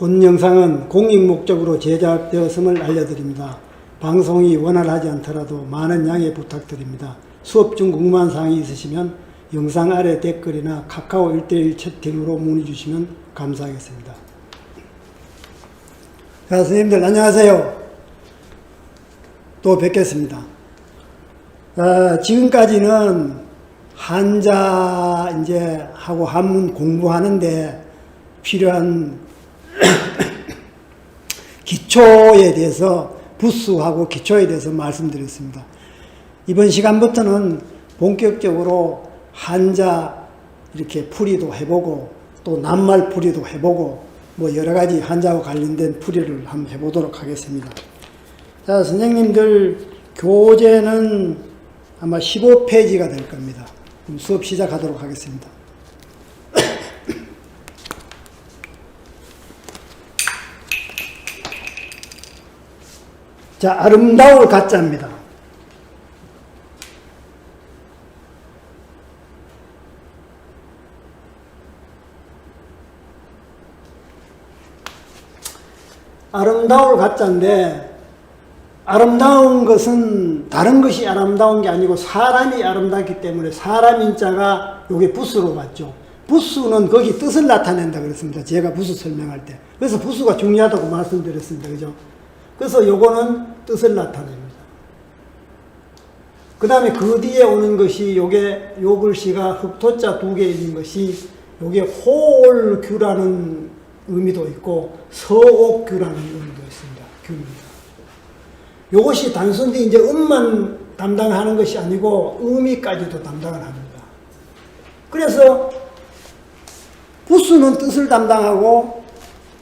본 영상은 공익 목적으로 제작되었음을 알려드립니다. 방송이 원활하지 않더라도 많은 양해 부탁드립니다. 수업 중 궁금한 사항이 있으시면 영상 아래 댓글이나 카카오 1:1 채팅으로 문의 주시면 감사하겠습니다. 자, 선생님들 안녕하세요. 또 뵙겠습니다. 지금까지는 한자 이제 하고 한문 공부하는데 필요한 기초에 대해서 부수하고 기초에 대해서 말씀드렸습니다. 이번 시간부터는 본격적으로 한자 이렇게 풀이도 해보고 또 낱말 풀이도 해보고 뭐 여러 가지 한자와 관련된 풀이를 한번 해보도록 하겠습니다. 자, 선생님들 교재는 아마 15페이지가 될 겁니다. 그럼 수업 시작하도록 하겠습니다. 자, 아름다울 가짜입니다. 아름다울 가짜인데, 아름다운 것은 다른 것이 아름다운 게 아니고 사람이 아름답기 때문에 사람 인자가 요게 부수로 봤죠. 부수는 거기 뜻을 나타낸다 그랬습니다. 제가 부수 설명할 때. 그래서 부수가 중요하다고 말씀드렸습니다. 그죠? 그래서 요거는 뜻을 나타냅니다. 그 다음에 그 뒤에 오는 것이 요게, 요 글씨가 흑토자 두 개 있는 것이 요게 호올규라는 의미도 있고 서옥규라는 의미도 있습니다. 규입니다. 요것이 단순히 이제 음만 담당하는 것이 아니고 의미까지도 담당을 합니다. 그래서 부수는 뜻을 담당하고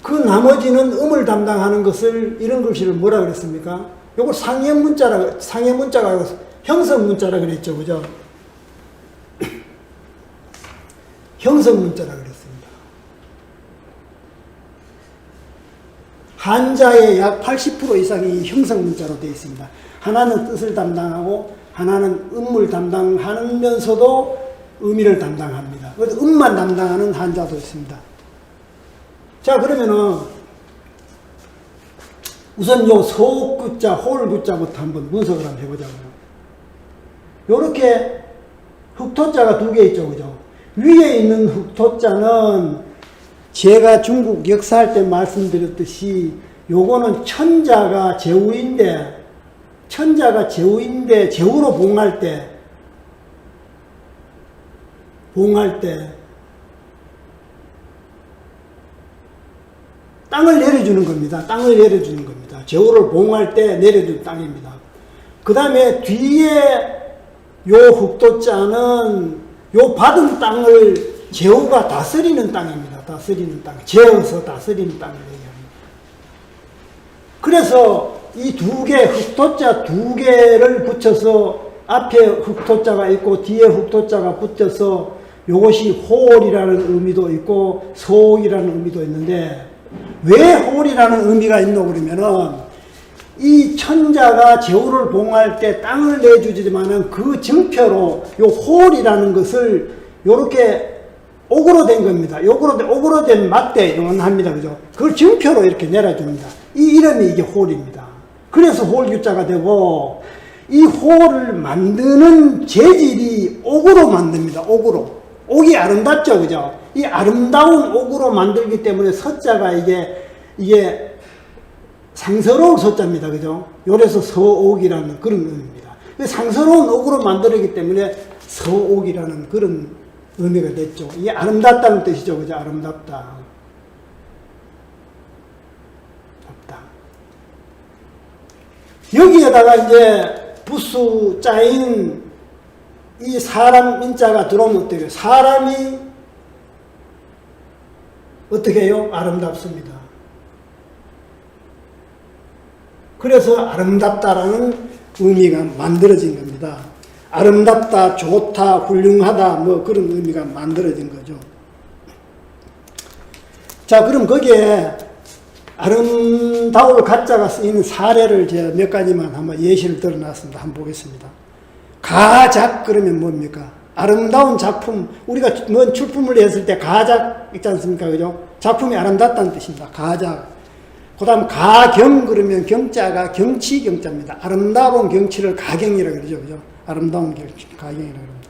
그 나머지는 음을 담당하는 것을 이런 글씨를 뭐라 그랬습니까? 요걸 상해문자가 형성문자라 그랬죠. 그죠? 형성문자라 그랬습니다. 한자의 약 80% 이상이 형성문자로 되어 있습니다. 하나는 뜻을 담당하고 하나는 음을 담당하면서도 의미를 담당합니다. 그래서 음만 담당하는 한자도 있습니다. 자, 그러면은 우선 요 서옥구자, 홀구자부터 한번 분석을 한번 해보자고요. 요렇게 흑토자가 두 개 있죠. 그죠? 위에 있는 흑토자는 제가 중국 역사할 때 말씀드렸듯이 요거는 천자가 제우인데 제우로 봉할 때 땅을 내려주는 겁니다. 땅을 내려주는 겁니다. 제우를 봉할 때 내려준 땅입니다. 그 다음에 뒤에 요 흑토자는 요 받은 땅을 제우가 다스리는 땅입니다. 다스리는 땅. 제어서 다스리는 땅을 얘기합니다. 그래서 이 두 개, 흑토자 두 개를 붙여서 앞에 흑토자가 있고 뒤에 흑토자가 붙여서 요것이 호올이라는 의미도 있고 소옥이라는 의미도 있는데 왜 호올이라는 의미가 있노 그러면은 이 천자가 제우를 봉할 때 땅을 내주지만은 그 증표로 요 호올이라는 것을 요렇게 옥으로 된 겁니다. 옥으로 된 맞대 용언합니다. 그죠? 그걸 증표로 이렇게 내려줍니다. 이 이름이 이게 호올입니다. 그래서 호올규자가 되고 이 호올을 만드는 재질이 옥으로 만듭니다. 옥으로. 옥이 아름답죠. 그죠? 이 아름다운 옥으로 만들기 때문에 서자가 이게 상서로울 서자입니다. 그죠? 요래서 서옥이라는 그런 의미입니다. 상서로운 옥으로 만들기 때문에 서옥이라는 그런 의미가 됐죠. 이게 아름답다는 뜻이죠. 그죠? 아름답다. 여기에다가 이제 부수 짜인 이 사람 인자가 들어오면 어때요? 사람이 어떻게 해요? 아름답습니다. 그래서 아름답다라는 의미가 만들어진 겁니다. 아름답다, 좋다, 훌륭하다 뭐 그런 의미가 만들어진 거죠. 자, 그럼 거기에 아름다울 가짜가 쓰이는 사례를 제가 몇 가지만 한번 예시를 들어놨습니다. 한번 보겠습니다. 가작 그러면 뭡니까? 아름다운 작품, 우리가 뭔 출품을 했을 때 가작 있지 않습니까? 그죠? 작품이 아름답다는 뜻입니다. 가작. 그 다음 가경 그러면 경자가 경치 경자입니다. 아름다운 경치를 가경이라고 그러죠. 그죠? 아름다운 경치, 가경이라고 합니다.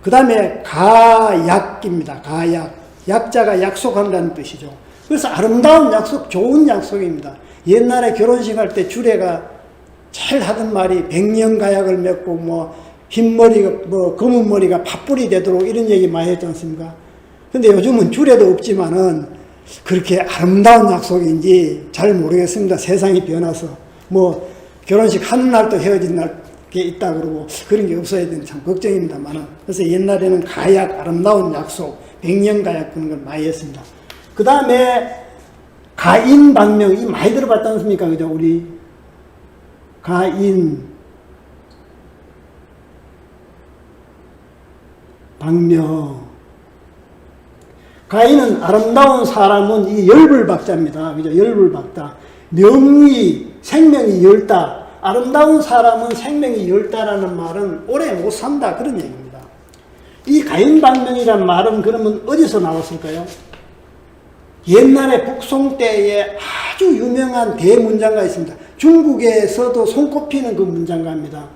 그 다음에 가약입니다. 가약. 약자가 약속한다는 뜻이죠. 그래서 아름다운 약속, 좋은 약속입니다. 옛날에 결혼식 할 때 주례가 잘 하던 말이 백년가약을 맺고 뭐 흰머리가 뭐 검은 머리가 팥불이 되도록 이런 얘기 많이 했지 않습니까? 근데 요즘은 주례도 없지만은 그렇게 아름다운 약속인지 잘 모르겠습니다. 세상이 변해서 뭐 결혼식 하는 날도 헤어진 날 게 있다 그러고 그런 게 없어야 되는 참 걱정입니다만은 그래서 옛날에는 가약 아름다운 약속 백년가약 그런 걸 많이 했습니다. 그 다음에 가인방명 이 많이 들어봤지 않습니까? 그죠? 우리 가인 방명 가인은 아름다운 사람은 이 열불박자입니다. 그죠? 열불박자. 명이, 생명이 열다. 아름다운 사람은 생명이 열다라는 말은 오래 못 산다. 그런 얘기입니다. 이 가인방명이란 말은 그러면 어디서 나왔을까요? 옛날에 북송 때에 아주 유명한 대문장가 있습니다. 중국에서도 손꼽히는 그 문장가입니다.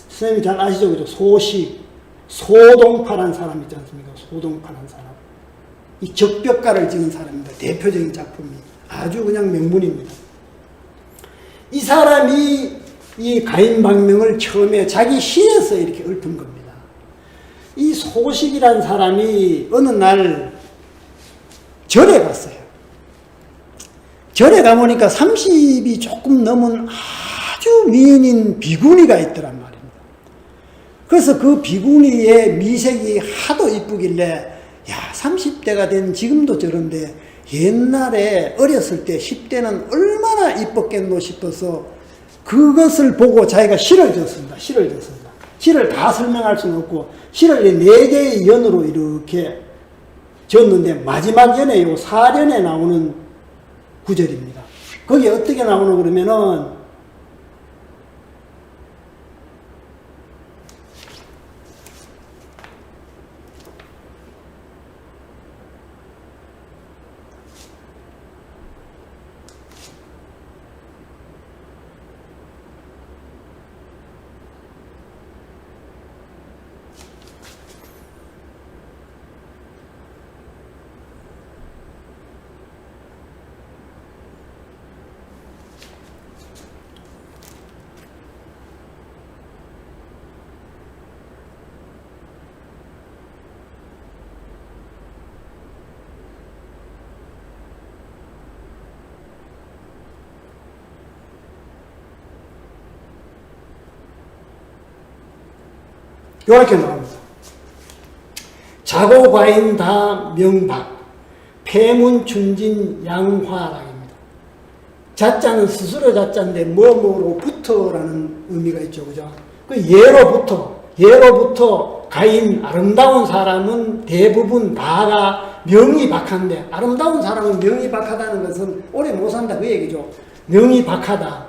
선생님이 잘 아시죠? 그죠? 소식. 소동파란 사람 있지 않습니까? 소동파란 사람. 이 적벽가를 지은 사람입니다. 대표적인 작품이. 아주 그냥 명문입니다. 이 사람이 이 가인방명을 처음에 자기 시에서 이렇게 읊은 겁니다. 이 소식이란 사람이 어느 날 절에 갔어요. 절에 가보니까 30이 조금 넘은 아주 미인인 비구니가 있더란 말입니다. 그래서 그 비구니의 미색이 하도 이쁘길래 야 30대가 된 지금도 저런데 옛날에 어렸을 때 10대는 얼마나 이뻤겠노 싶어서 그것을 보고 자기가 시를 졌습니다. 시를 졌습니다. 시를 다 설명할 수는 없고 시를 4개의 연으로 이렇게 졌는데 마지막 연에 요 4연에 나오는 구절입니다. 거기에 어떻게 나오나 그러면은 이렇게 나옵니다. 자고과인 다 명박, 폐문춘진 양화락입니다. 자자는 스스로 자자인데 뭐뭐로부터라는 의미가 있죠. 그죠? 그 예로부터 가인 아름다운 사람은 대부분 다가 명이 박한데 아름다운 사람은 명이 박하다는 것은 오래 못 산다 그 얘기죠. 명이 박하다.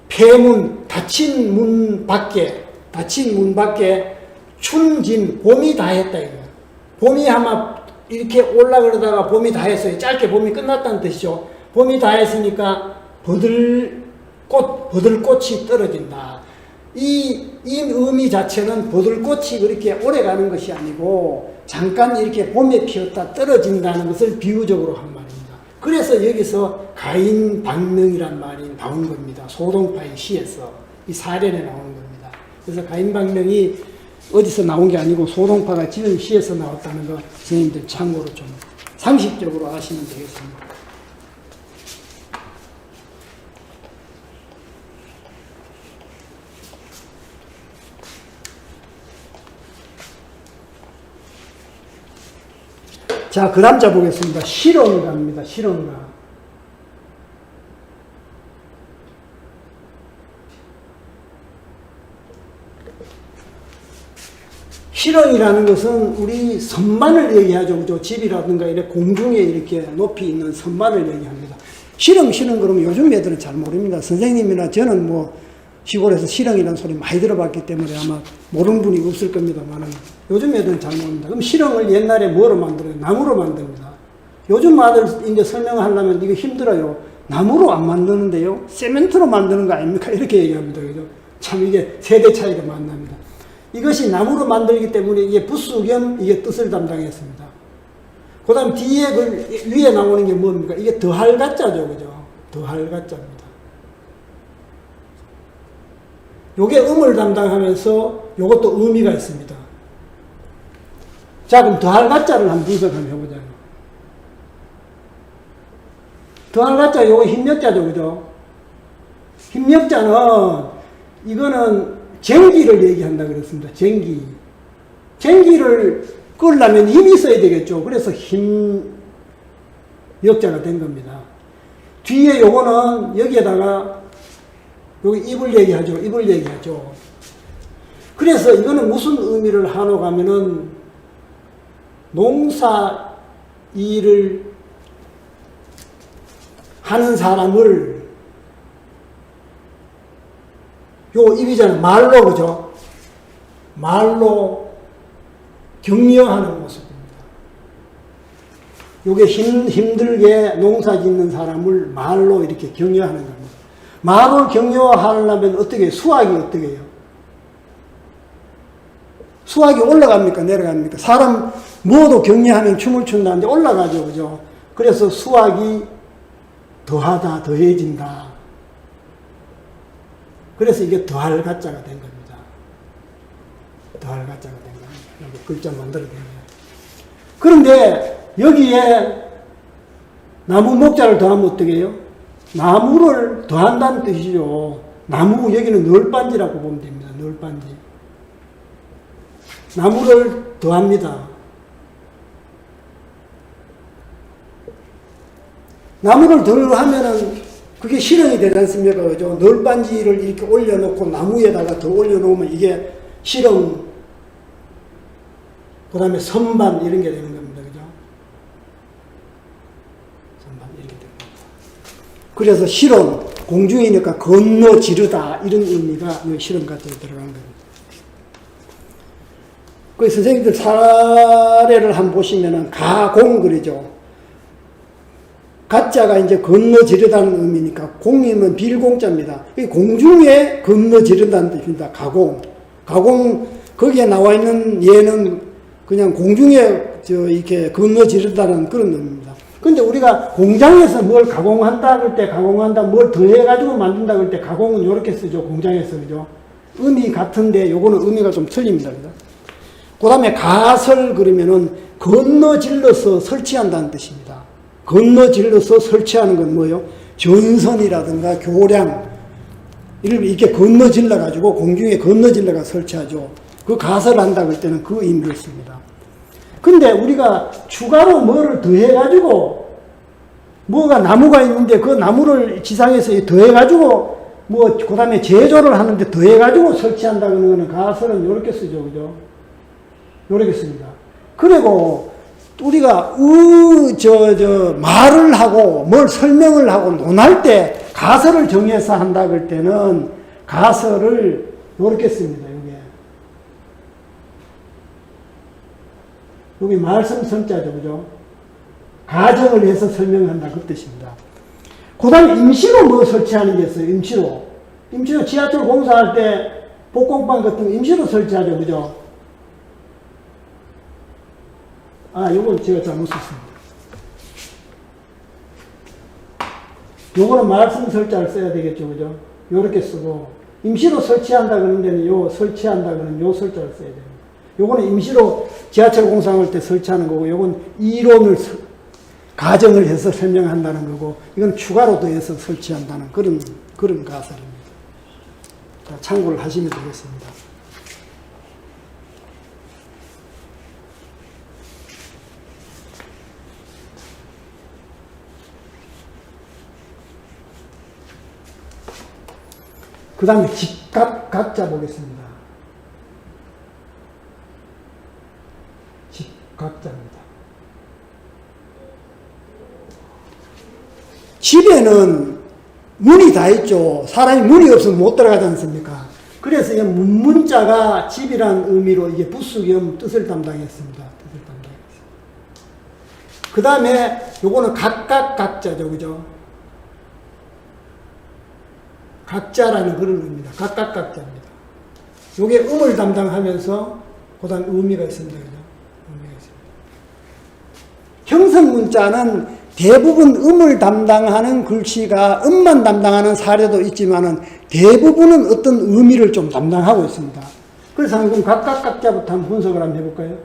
폐문 닫힌 문 밖에 춘진 봄이 다 했다 이거야. 봄이 아마 이렇게 올라 그러다가 봄이 다 했어요. 짧게 봄이 끝났다는 뜻이죠. 봄이 다 했으니까 버들꽃이 떨어진다. 이 의미 자체는 버들꽃이 그렇게 오래 가는 것이 아니고 잠깐 이렇게 봄에 피었다 떨어진다는 것을 비유적으로 한 말입니다. 그래서 여기서 가인방명이란 말이 나온 겁니다. 소동파의 시에서 이 사련에 나오는 겁니다. 그래서 가인방명이 어디서 나온 게 아니고 소동파가 지은 시에서 나왔다는 거 선생님들 참고로 좀 상식적으로 아시면 되겠습니다. 자, 그 다음 자 보겠습니다. 실언가입니다. 실언가. 실언이라는 것은 우리 선반을 얘기하죠. 그죠? 집이라든가 이렇게 공중에 이렇게 높이 있는 선반을 얘기합니다. 실은 그러면 요즘 애들은 잘 모릅니다. 선생님이나 저는 뭐 시골에서 실흥이라는 소리 많이 들어봤기 때문에 아마 모르는 분이 없을 겁니다만 요즘 애들은 잘 모릅니다. 그럼 실흥을 옛날에 뭐로 만들어요? 나무로 만듭니다. 요즘 아들 이제 설명하려면 이거 힘들어요. 나무로 안 만드는데요. 세멘트로 만드는 거 아닙니까? 이렇게 얘기합니다. 그죠? 참 이게 세대 차이가 만납니다. 이것이 나무로 만들기 때문에 이게 부수 겸 이게 뜻을 담당했습니다. 그 다음 뒤에 위에 나오는 게 뭡니까? 이게 더할 가짜죠. 그죠? 더할 가짜입니다. 요게 음을 담당하면서 요것도 의미가 있습니다. 자, 그럼 더할 가짜를 한번 분석 한번 해보자요. 더할 가짜 요거 힘력자죠. 그죠? 힘력자는 이거는 쟁기를 얘기한다 그랬습니다. 쟁기를 끌려면 힘이 있어야 되겠죠. 그래서 힘력자가 된 겁니다. 뒤에 요거는 여기에다가 여기 입을 얘기하죠. 그래서 이거는 무슨 의미를 하노 가면은 농사 일을 하는 사람을 요 입이잖아요. 말로, 그죠? 말로 격려하는 모습입니다. 요게 힘들게 농사 짓는 사람을 말로 이렇게 격려하는 겁니다. 말을 격려하려면 어떻게 해요? 수학이 어떻게 해요? 수학이 올라갑니까? 내려갑니까? 사람 뭐도 격려하면 춤을 춘다는데 올라가죠. 그죠? 그래서 수학이 더하다, 더해진다. 그래서 이게 더할 가짜가 된 겁니다. 더할 가짜가 된 겁니다. 여기 글자 만들어낸 거예요. 그런데 여기에 나무 목자를 더하면 어떻게 해요? 나무를 더한다는 뜻이죠. 나무, 여기는 널빤지라고 보면 됩니다. 널빤지. 나무를 더합니다. 나무를 더하면은 그게 실흥이 되지 않습니까? 그죠? 널빤지를 이렇게 올려놓고 나무에다가 더 올려놓으면 이게 실흥, 그 다음에 선반 이런 게 되는 겁니다. 그죠? 선반 이렇게 됩니다. 그래서 실은 공중이니까 건너 지르다 이런 의미가 실은 같은 데 들어간 겁니다. 그 선생님들 사례를 한번 보시면은 가공 그러죠. 가짜가 이제 건너 지르다는 의미니까 공이면 빌공자입니다. 공중에 건너 지른다는 뜻입니다. 가공. 거기에 나와 있는 얘는 그냥 공중에 이렇게 건너 지른다는 그런 의미입니다. 근데 우리가 공장에서 뭘 가공한다 그럴 때 가공한다, 뭘 더해가지고 만든다 그럴 때 가공은 이렇게 쓰죠. 공장에서. 그죠? 의미 같은데 요거는 의미가 좀 틀립니다. 그죠? 그 다음에 가설 그러면은 건너 질러서 설치한다는 뜻입니다. 건너 질러서 설치하는 건 뭐예요? 전선이라든가 교량 이렇게 건너 질러가지고 공중에 건너 질러가 설치하죠. 그 가설한다 그럴 때는 그 의미를 씁니다. 근데 우리가 추가로 뭐를 더해가지고 뭐가 나무가 있는데 그 나무를 지상에서 더해가지고 뭐 그 다음에 제조를 하는데 더해가지고 설치한다 그러는 거는 가설은 이렇게 쓰죠. 그죠? 이렇게 씁니다. 그리고 우리가 말을 하고 뭘 설명을 하고 논할 때 가설을 정해서 한다 그럴 때는 가설을 이렇게 씁니다. 여기 말씀 성자죠. 그죠? 가정을 해서 설명한다 그 뜻입니다. 그 다음에 임시로 뭐 설치하는 게 있어요. 임시로 지하철 공사할 때 복공방 같은 거 임시로 설치하죠. 그죠? 요건 제가 잘못 썼습니다. 요거는 말씀 설자를 써야 되겠죠. 그죠? 요렇게 쓰고, 임시로 설치한다 그러는 데는 설치한다 그러는 요 설자를 써야 됩니다. 요거는 임시로 지하철 공사할 때 설치하는 거고, 요건 이론을, 가정을 해서 설명한다는 거고, 이건 추가로 더해서 설치한다는 그런 가설입니다. 참고를 하시면 되겠습니다. 그 다음에 집값 각자 보겠습니다. 집각자입니다. 집에는 문이 다 있죠. 사람이 문이 없으면 못 들어가지 않습니까? 그래서 이 문문자가 집이라는 의미로 이게 부수 겸 뜻을 담당했습니다. 그 다음에 요거는 각각 각자죠. 그죠? 각자라는 그런 의미입니다. 각각 각자입니다. 요게 음을 담당하면서 그 다음 의미가 있습니다. 그죠? 의미가 있습니다. 형성문자는 대부분 음을 담당하는 글씨가 음만 담당하는 사례도 있지만은 대부분은 어떤 의미를 좀 담당하고 있습니다. 그래서 한번 각각 각자부터 한번 분석을 한번 해볼까요?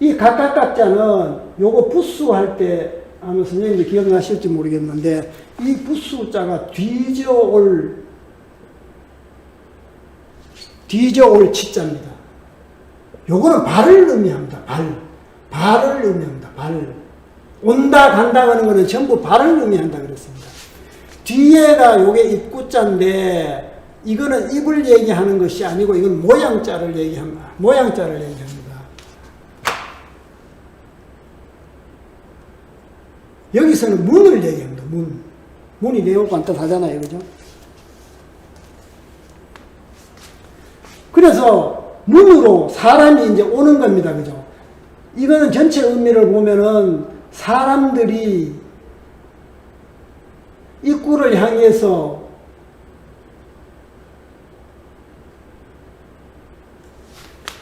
이 각각 각자는 요거 부수할 때 아마 선생님들 기억나실지 모르겠는데 이 부수자가 뒤져올 치자입니다. 요거는 발을 의미합니다. 발을 의미합니다. 온다 간다 하는 거는 전부 발을 의미한다 그랬습니다. 뒤에가 요게 입구자인데 이거는 입을 얘기하는 것이 아니고 이건 모양자를 얘기합니다. 여기서는 문을 얘기합니다. 문이 매우 반듯하잖아요. 그죠? 그래서 문으로 사람이 이제 오는 겁니다. 그죠? 이거는 전체 의미를 보면은 사람들이 입구를 향해서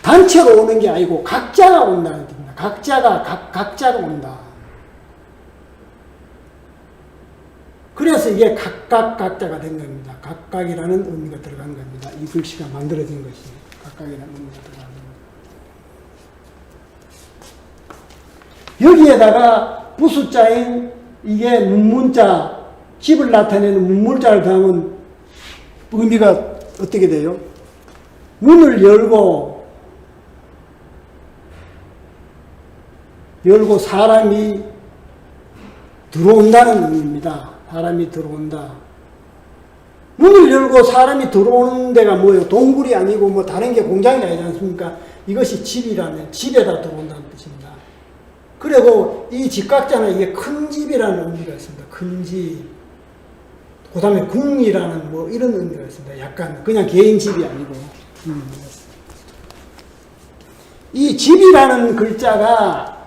단체로 오는 게 아니고 각자가 온다는 겁니다. 각자가 온다. 그래서 이게 각각 각자가 된 겁니다. 각각이라는 의미가 들어간 겁니다. 이 글씨가 만들어진 것이 각각이라는 의미가 들어간 겁니다. 여기에다가 부수자인 이게 문문자, 집을 나타내는 문문자를 더하면 의미가 어떻게 돼요? 문을 열고 사람이 들어온다는 의미입니다. 사람이 들어온다. 문을 열고 사람이 들어오는 데가 뭐예요? 동굴이 아니고 뭐 다른 게 공장이 아니지 않습니까? 이것이 집이라면 집에다 들어온다는 뜻입니다. 그리고 이 집각자는 이게 큰 집이라는 의미가 있습니다. 큰 집. 그 다음에 궁이라는 뭐 이런 의미가 있습니다. 약간 그냥 개인 집이 아니고. 이 집이라는 글자가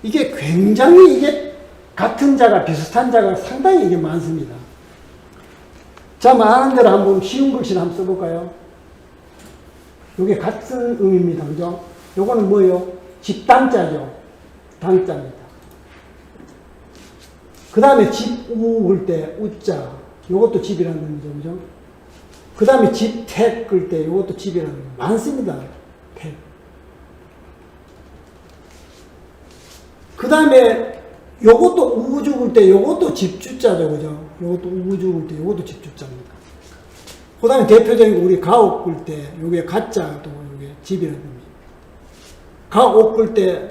이게 굉장히 이게 같은 자가 비슷한 자가 상당히 이게 많습니다. 자, 많은 대로 한번 쉬운 글씨를 한번 써볼까요? 이게 같은 의미입니다. 그죠? 요거는 뭐예요? 집단자죠. 단자입니다. 그 다음에 집우 글 때 우자. 요것도 집이라는 의미죠. 그죠? 그 다음에 집택 글 때 요것도 집이라는 의미. 많습니다. 택. 그 다음에 요것도 우주 글 때 요것도 집주자죠. 그죠? 요것도 우주 글 때 요것도 집주자입니다. 그 다음에 대표적인 우리 가옥 글 때 요게 가자도 요게 집이라는 의미. 가옥 글 때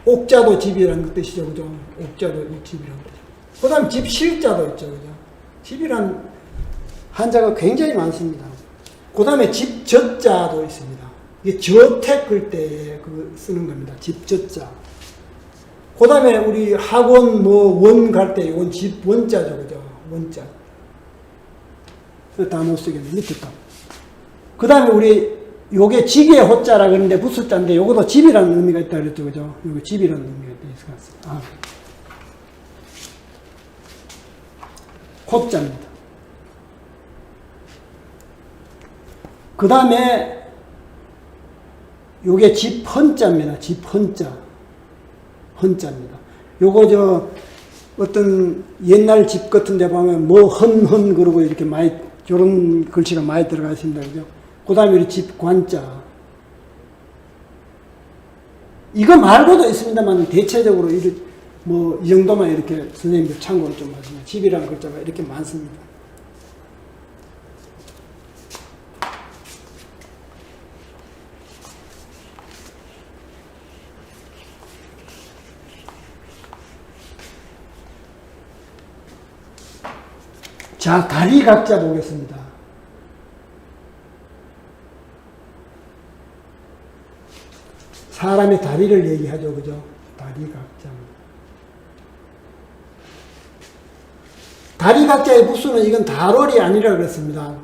옥자도 집이라는 뜻이죠. 그죠? 옥자도 집이라는 뜻이죠. 그 다음에 집실자도 있죠. 그죠? 집이라는 한자가 굉장히 많습니다. 그 다음에 집젖자도 있습니다. 이게 저택 글 때 쓰는 겁니다. 집젖자. 그 다음에 우리 학원 원 갈 때 이건 집 원자죠. 그죠? 원자. 다 못 쓰겠네. 밑에 딱. 그 다음에 우리 요게 지게 호자라 그러는데 부수자인데 요것도 집이라는 의미가 있다 그랬죠. 그죠? 요게 집이라는 의미가 있을 것 같습니다. 호자입니다. 그 다음에 요게 집헌자입니다. 집헌자. 헌자입니다. 요거 어떤 옛날 집 같은 데 보면 뭐 헌 그러고 이렇게 많이 요런 글씨가 많이 들어가 있습니다. 그죠? 그 다음에 우리 집관자. 이거 말고도 있습니다만 대체적으로 이 정도만 이렇게 선생님들 참고를 좀 하시면 집이라는 글자가 이렇게 많습니다. 자, 다리 각자 보겠습니다. 사람의 다리를 얘기하죠. 그죠? 다리. 다리각자입니다. 다리각자의 부수는 이건 달월이 아니라 그랬습니다.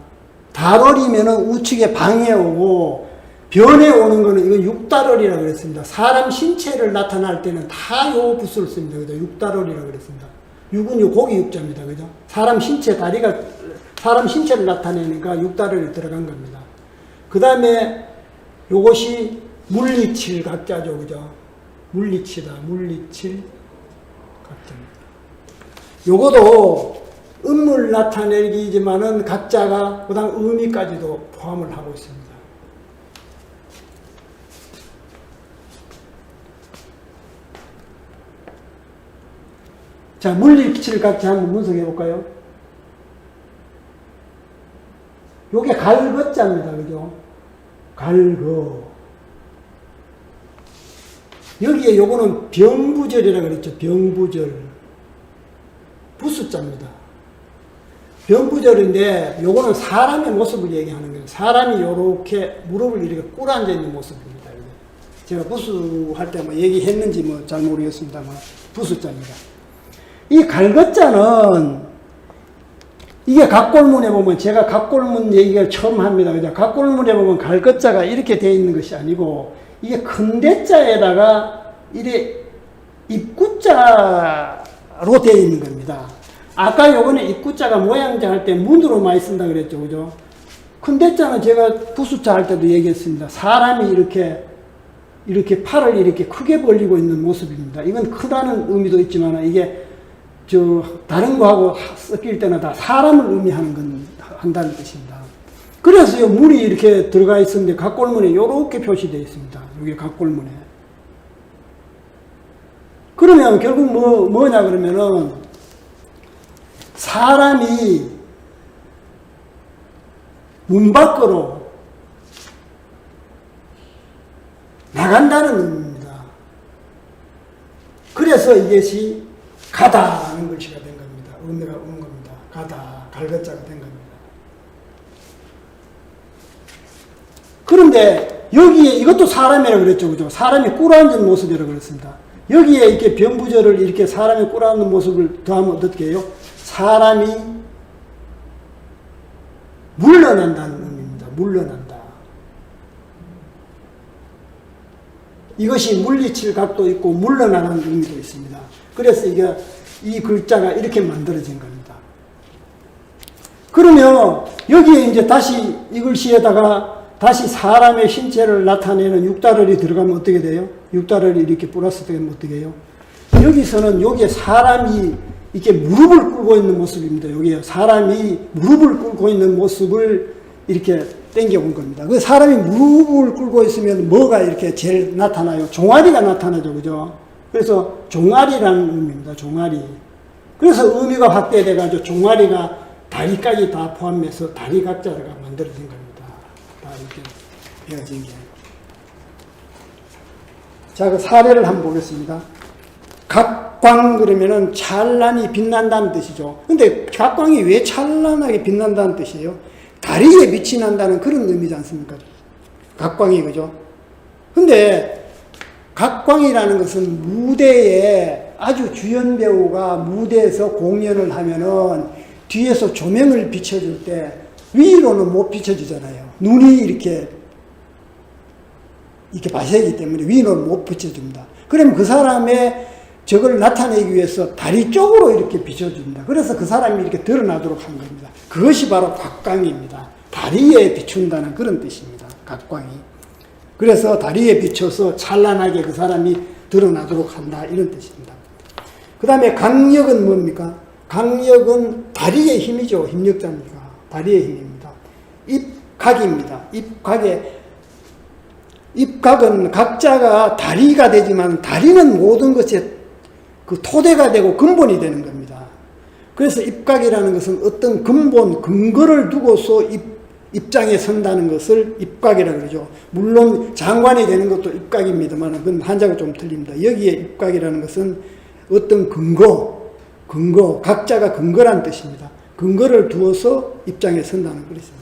달월이면은 우측에 방에 오고 변에 오는 거는 이건 육달월이라 그랬습니다. 사람 신체를 나타날 때는 다 요 부수를 씁니다. 그죠? 육달월이라 그랬습니다. 육은 요 고기 육자입니다. 그죠? 사람 신체, 사람 신체를 나타내니까 육달월이 들어간 겁니다. 그 다음에 요것이 물리칠 각자죠. 그죠? 물리치다. 물리칠 각자입니다. 요것도 음을 나타내기지만은 각자가 그 다음 의미까지도 포함을 하고 있습니다. 자, 물리칠 각자 한번 분석해 볼까요? 요게 갈거자입니다. 그죠? 갈거. 여기에 요거는 병부절이라고 그랬죠. 병부절. 부수자입니다. 병부절인데 요거는 사람의 모습을 얘기하는 거예요. 사람이 요렇게 무릎을 이렇게 꿇어앉아 있는 모습입니다. 제가 부수할 때 뭐 얘기했는지 뭐 잘 모르겠습니다만 부수자입니다. 이 갈거자는 이게 각골문에 보면 제가 각골문 얘기를 처음 합니다. 그죠? 각골문에 보면 갈거자가 이렇게 되어 있는 것이 아니고 이게 큰 대자에다가 이래 입구자로 되어 있는 겁니다. 아까 요번에 입구자가 모양자 할 때 문으로 많이 쓴다 그랬죠. 그죠? 큰 대자는 제가 부수자 할 때도 얘기했습니다. 사람이 이렇게 팔을 이렇게 크게 벌리고 있는 모습입니다. 이건 크다는 의미도 있지만 이게 다른 거하고 섞일 때는 다 사람을 의미하는 한다는 뜻입니다. 그래서 이 물이 이렇게 들어가 있었는데 각골문에 이렇게 표시되어 있습니다. 이게 각골문에. 그러면 결국 뭐냐 그러면은 사람이 문 밖으로 나간다는 의미입니다. 그래서 이것이 가다라는 글씨가 된 겁니다. 의미가 온 겁니다. 가다, 갈거자가 된 겁니다. 그런데 여기에 이것도 사람이라고 그랬죠. 그죠? 사람이 꿇어앉은 모습이라고 그랬습니다. 여기에 이렇게 병부절을 이렇게 사람이 꿇어앉는 모습을 더하면 어떻게 해요? 사람이 물러난다는 의미입니다. 물러난다. 이것이 물리칠 각도 있고 물러나는 의미도 있습니다. 그래서 이 글자가 이렇게 만들어진 겁니다. 그러면 여기에 이제 다시 이 글씨에다가 다시 사람의 신체를 나타내는 육달월이 들어가면 어떻게 돼요? 육달월이 이렇게 플러스 되면 어떻게 해요? 여기서는 여기에 사람이 이렇게 무릎을 꿇고 있는 모습입니다. 여기에 사람이 무릎을 꿇고 있는 모습을 이렇게 땡겨본 겁니다. 그 사람이 무릎을 꿇고 있으면 뭐가 이렇게 제일 나타나요? 종아리가 나타나죠. 그죠? 그래서 종아리라는 의미입니다. 종아리. 그래서 의미가 확대돼가지고 종아리가 다리까지 다 포함해서 다리 각자가 만들어진 겁니다. 다 이렇게 되어진 게. 자, 그 사례를 한번 보겠습니다. 각광 그러면은 찬란히 빛난다는 뜻이죠. 근데 각광이 왜 찬란하게 빛난다는 뜻이에요? 다리에 빛이 난다는 그런 의미지 않습니까? 각광이, 그죠? 근데 각광이라는 것은 무대에 아주 주연 배우가 무대에서 공연을 하면은 뒤에서 조명을 비춰줄 때 위로는 못 비춰주잖아요. 눈이 이렇게 발색이기 때문에 위로는 못 비춰줍니다. 그러면 그 사람의 저걸 나타내기 위해서 다리 쪽으로 이렇게 비춰줍니다. 그래서 그 사람이 이렇게 드러나도록 한 겁니다. 그것이 바로 각광입니다. 다리에 비춘다는 그런 뜻입니다. 각광이. 그래서 다리에 비춰서 찬란하게 그 사람이 드러나도록 한다. 이런 뜻입니다. 그 다음에 강력은 뭡니까? 강력은 다리의 힘이죠. 힘력자입니까? 다리의 힘입니다. 입각입니다. 입각은 각자가 다리가 되지만 다리는 모든 것의 그 토대가 되고 근본이 되는 겁니다. 그래서 입각이라는 것은 어떤 근본, 근거를 두고서 입장에 선다는 것을 입각이라고 그러죠. 물론 장관이 되는 것도 입각입니다만 그건 한자가 좀 틀립니다. 여기에 입각이라는 것은 어떤 근거, 각자가 근거란 뜻입니다. 근거를 두어서 입장에 선다는 것입니다.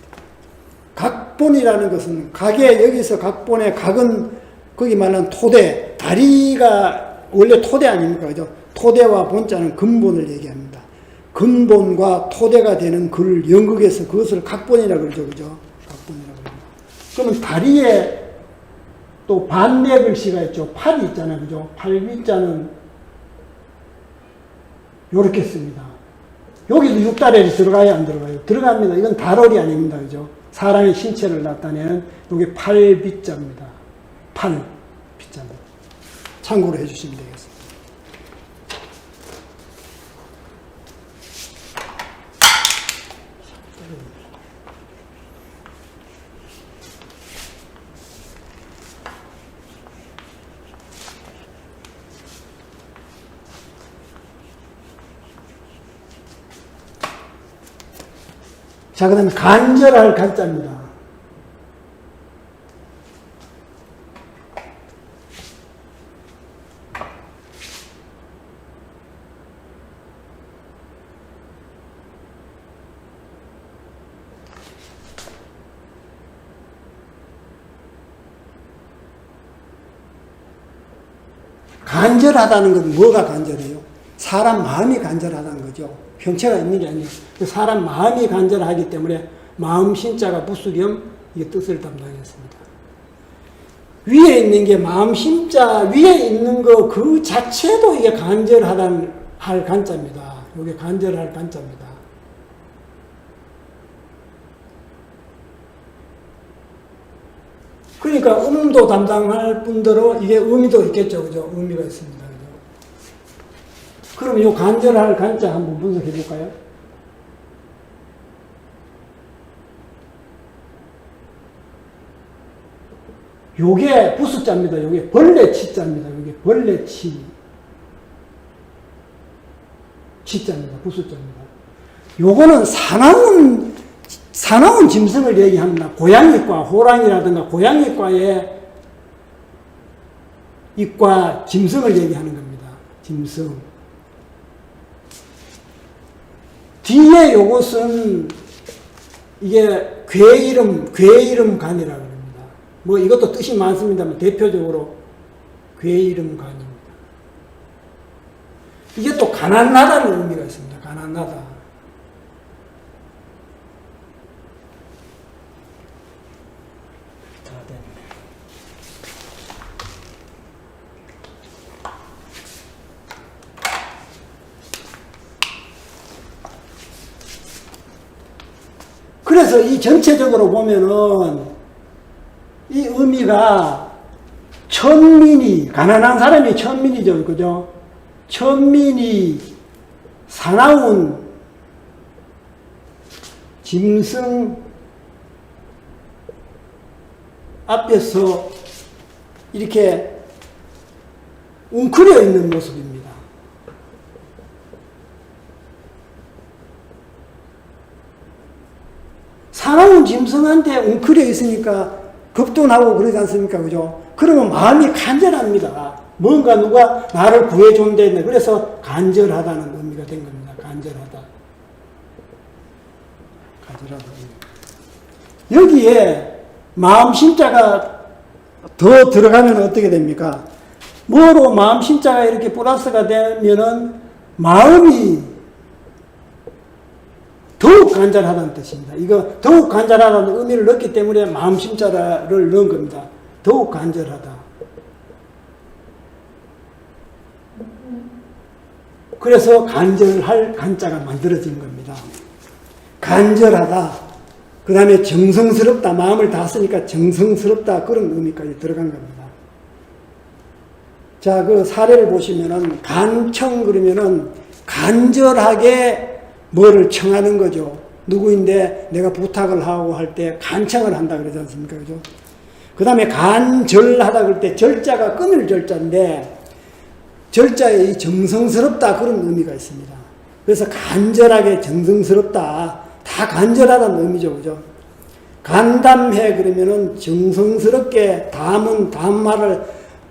각본이라는 것은 여기서 각본의 각은 거기 말하는 토대, 다리가 원래 토대 아닙니까? 그죠? 토대와 본자는 근본을 얘기합니다. 근본과 토대가 되는 글, 연극에서 그것을 각본이라고 그러죠. 그죠? 각본이라고 합니다. 그러면 다리에 또 반매 글씨가 있죠. 팔이 있잖아요. 그죠? 팔비자는 요렇게 씁니다. 여기도 육달엘이 들어가야 안 들어가요? 들어갑니다. 이건 달월이 아닙니다. 그죠? 사람의 신체를 나타내는 이게 팔비자입니다. 팔비자입니다. 참고로 해주시면 되겠습니다. 자, 그 다음에 간절할 간자입니다. 간절하다는 건 뭐가 간절해요? 사람 마음이 간절하다는 거죠. 형체가 있는 게 아니에요. 사람 마음이 간절하기 때문에 마음 신자가 부수겸 이게 뜻을 담당했습니다. 위에 있는 게 마음 신자 위에 있는 거 그 자체도 이게 간절하다는 할 간자입니다. 이게 간절할 간자입니다. 그러니까 음도 담당할 뿐더러 이게 의미도 있겠죠. 그죠? 의미가 있습니다. 그죠? 그럼 이 간절할 간자 한번 분석해 볼까요? 요게 부수자입니다. 요게 벌레치자입니다. 요게 벌레치. 치자입니다. 부수자입니다. 요거는 사나운 짐승을 얘기합니다. 고양이과, 호랑이라든가 고양이과의 이과 짐승을 얘기하는 겁니다. 짐승. 뒤에 요것은 이게 괴 이름 간이라고 합니다. 뭐 이것도 뜻이 많습니다만 대표적으로 괴 이름 간입니다. 이게 또 가난하다는 의미가 있습니다. 가난하다. 다 됐네. 그래서 이 전체적으로 보면은 이 의미가 천민이, 가난한 사람이 천민이죠. 그죠? 천민이 사나운 짐승 앞에서 이렇게 웅크려 있는 모습입니다. 사나운 짐승한테 웅크려 있으니까 겁도 나고 그러지 않습니까? 그죠? 그러면 마음이 간절합니다. 뭔가 누가 나를 구해준다 했네. 그래서 간절하다는 의미가 된 겁니다. 간절하다. 간절하다. 여기에 마음 신자가 더 들어가면 어떻게 됩니까? 뭐로 마음 신자가 이렇게 플러스가 되면은 마음이 더욱 간절하다는 뜻입니다. 이거 더욱 간절하다는 의미를 넣기 때문에 마음 신자를 넣은 겁니다. 더욱 간절하다. 그래서 간절할 간자가 만들어진 겁니다. 간절하다. 그 다음에 정성스럽다. 마음을 다 쓰니까 정성스럽다. 그런 의미까지 들어간 겁니다. 자, 그 사례를 보시면은 간청 그러면은 간절하게 뭐를 청하는 거죠. 누구인데 내가 부탁을 하고 할 때 간청을 한다 그러지 않습니까? 그죠? 그 다음에 간절하다 그럴 때 절자가 끊을 절자인데 절자에 이 정성스럽다 그런 의미가 있습니다. 그래서 간절하게 정성스럽다. 다 간절하다는 의미죠. 그죠? 간담회 그러면은 정성스럽게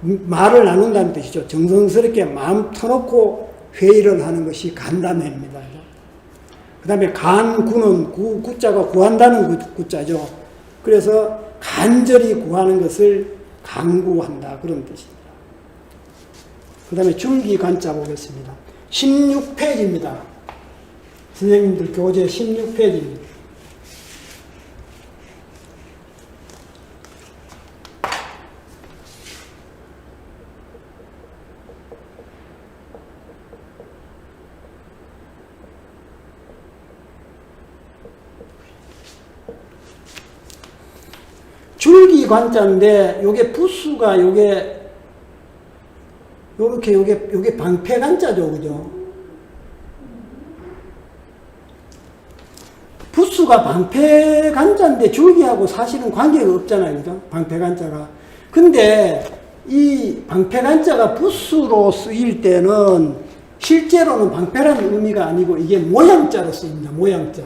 말을 나눈다는 뜻이죠. 정성스럽게 마음 터놓고 회의를 하는 것이 간담회입니다. 그 다음에 간구는 구자가 구한다는 구자죠. 그래서 간절히 구하는 것을 간구한다. 그런 뜻입니다. 그 다음에 줄기 간자 보겠습니다. 16페이지입니다. 선생님들 교재 16페이지입니다. 줄기 관자인데 요게 부수가 요게 요렇게 요게 방패 관자죠. 그죠? 부수가 방패 관자인데 줄기하고 사실은 관계가 없잖아요. 그죠? 방패 관자가. 근데 이 방패 관자가 부수로 쓰일 때는 실제로는 방패라는 의미가 아니고 이게 모양자로 쓰입니다. 모양자.